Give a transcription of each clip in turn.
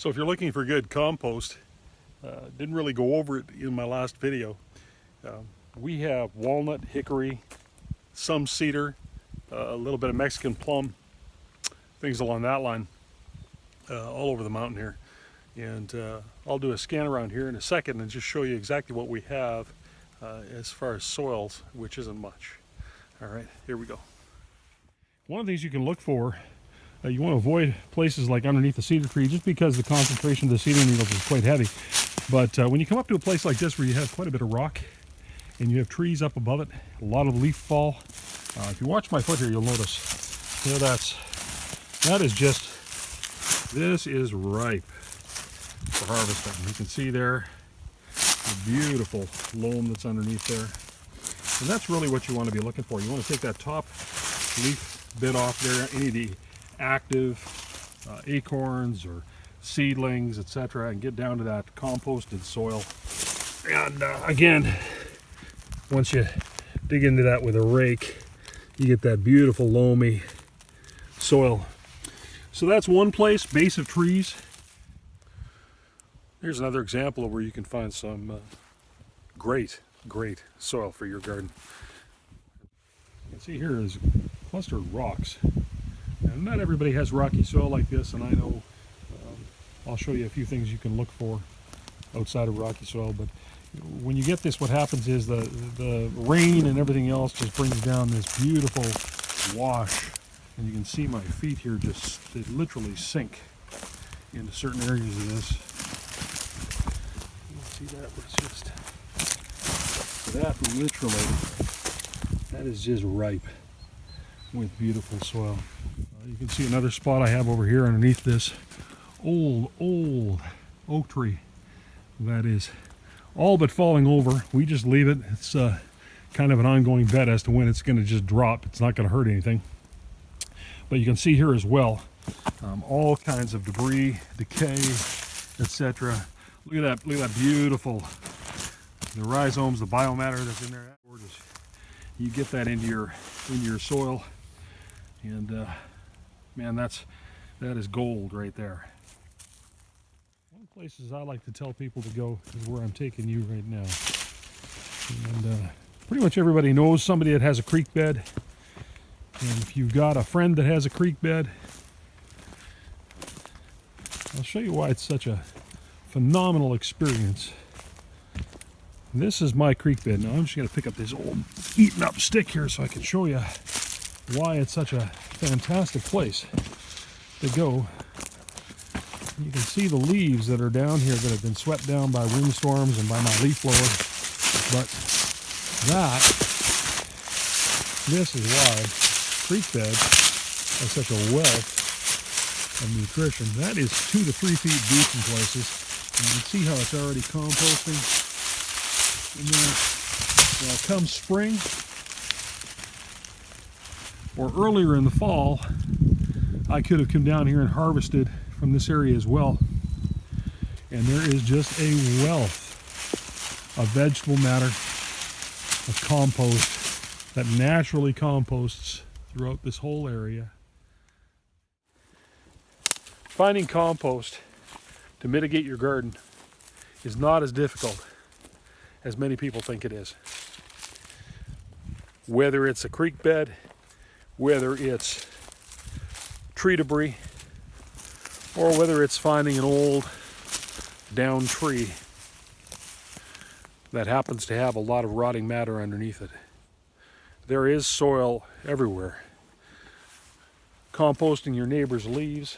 So if you're looking for good compost, didn't really go over it in my last video. We have walnut, hickory, some cedar, a little bit of Mexican plum, things along that line, all over the mountain here. And I'll do a scan around here in a second and just show you exactly what we have as far as soils, which isn't much. All right, here we go. One of the things you can look for, you want to avoid places like underneath the cedar tree just because the concentration of the cedar needles is quite heavy. But when you come up to a place like this where you have quite a bit of rock and you have trees up above it, a lot of leaf fall. If you watch my foot here, you'll notice, you know, that is just, this is ripe for harvesting. You can see there the beautiful loam that's underneath there. And that's really what you want to be looking for. You want to take that top leaf bit off there, any of the active acorns or seedlings, etc., and get down to that composted soil. And again, once you dig into that with a rake, you get that beautiful loamy soil. So that's one place, base of trees. Here's another example of where you can find some great soil for your garden. You can see here is clustered rocks. And not everybody has rocky soil like this, and I know I'll show you a few things you can look for outside of rocky soil, but when you get this, what happens is the rain and everything else just brings down this beautiful wash, and you can see my feet here just, they literally sink into certain areas of this. You can see that, but it's just, that literally, that is just ripe with beautiful soil. You can see another spot I have over here underneath this old oak tree that is all but falling over. We just leave it. It's kind of an ongoing bet as to when it's going to just drop. It's not going to hurt anything. But you can see here as well, all kinds of debris, decay, etc. Look at that beautiful, the rhizomes, the biomatter that's in there. Gorgeous. You get that into your soil, and man, that is gold right there. One of the places I like to tell people to go is where I'm taking you right now. And pretty much everybody knows somebody that has a creek bed. And if you've got a friend that has a creek bed, I'll show you why it's such a phenomenal experience. This is my creek bed. Now I'm just going to pick up this old eaten up stick here so I can show you why it's such a fantastic place to go. You can see the leaves that are down here that have been swept down by windstorms and by my leaf blower. But this is why creek bed has such a wealth of nutrition. That is 2 to 3 feet deep in places. And you can see how it's already composting. And then come spring or earlier in the fall, I could have come down here and harvested from this area as well. And there is just a wealth of vegetable matter, of compost that naturally composts throughout this whole area. Finding compost to mitigate your garden is not as difficult as many people think it is. Whether it's a creek bed, whether it's tree debris, or whether it's finding an old down tree that happens to have a lot of rotting matter underneath it. There is soil everywhere. Composting your neighbor's leaves,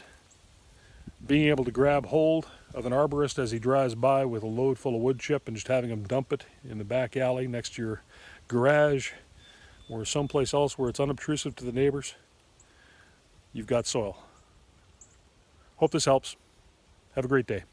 being able to grab hold of an arborist as he drives by with a load full of wood chip and just having him dump it in the back alley next to your garage or someplace else where it's unobtrusive to the neighbors, you've got soil. Hope this helps. Have a great day.